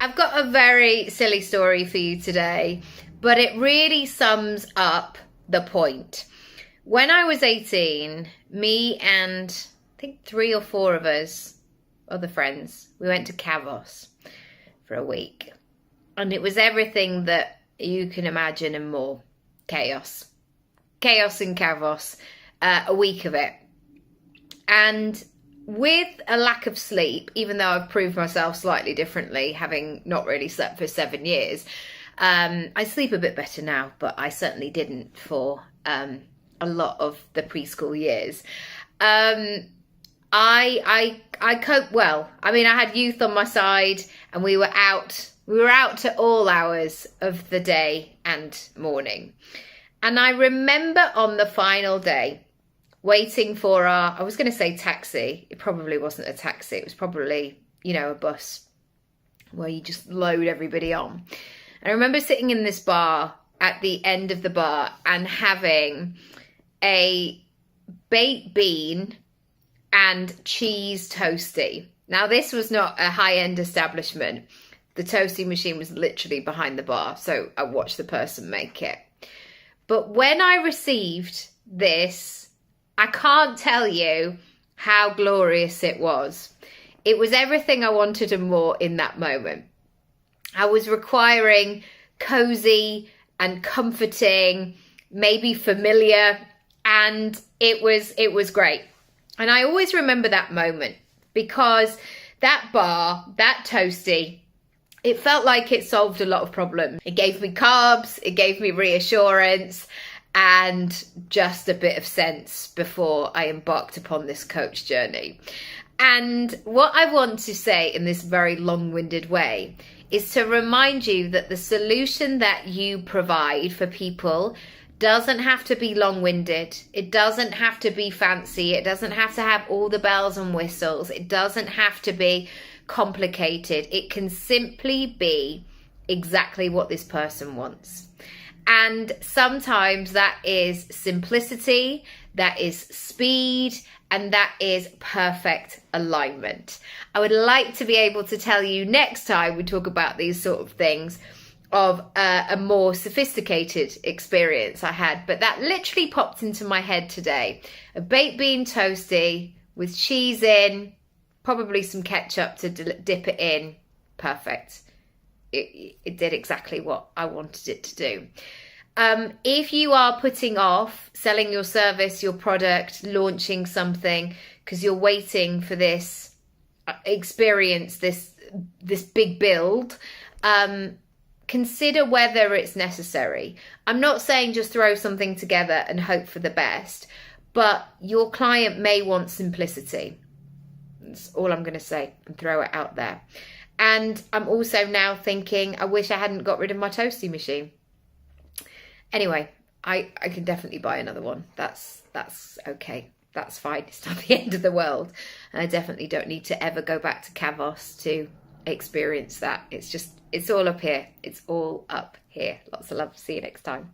I've got a very silly story for you today, but it really sums up the point. When I was 18, me and I think 3 or 4 of us, other friends, we went to Kavos for a week. And it was everything that you can imagine and more. Chaos. Chaos in Kavos. A week of it. And with a lack of sleep, even though I've proved myself slightly differently, having not really slept for 7 years, I sleep a bit better now, but I certainly didn't for a lot of the preschool years. I cope well. I mean, I had youth on my side, and we were out to all hours of the day and morning. And I remember on the final day, waiting for I was going to say taxi. It probably wasn't a taxi. It was probably, a bus where you just load everybody on. And I remember sitting in this bar at the end of the bar and having a baked bean and cheese toastie. Now, this was not a high-end establishment. The toasting machine was literally behind the bar, so I watched the person make it. But when I received this, I can't tell you how glorious it was. It was everything I wanted and more in that moment. I was requiring cozy and comforting, maybe familiar, and it was great. And I always remember that moment because that bar, that toastie, it felt like it solved a lot of problems. It gave me carbs, it gave me reassurance, and just a bit of sense before I embarked upon this coach journey. And what I want to say in this very long-winded way is to remind you that the solution that you provide for people doesn't have to be long-winded. It doesn't have to be fancy. It doesn't have to have all the bells and whistles. It doesn't have to be complicated. It can simply be exactly what this person wants. And sometimes that is simplicity, that is speed, and that is perfect alignment. I would like to be able to tell you next time we talk about these sort of things of a more sophisticated experience I had, but that literally popped into my head today. A baked bean toastie with cheese in, probably some ketchup to dip it in. Perfect. It did exactly what I wanted it to do. If you are putting off selling your service, your product, launching something because you're waiting for this experience, this big build, consider whether it's necessary. I'm not saying just throw something together and hope for the best, but your client may want simplicity. That's all I'm going to say, and throw it out there. And I'm also now thinking, I wish I hadn't got rid of my toasty machine. Anyway, I can definitely buy another one. That's okay. That's fine. It's not the end of the world. And I definitely don't need to ever go back to Kavos to experience that. It's all up here. It's all up here. Lots of love. See you next time.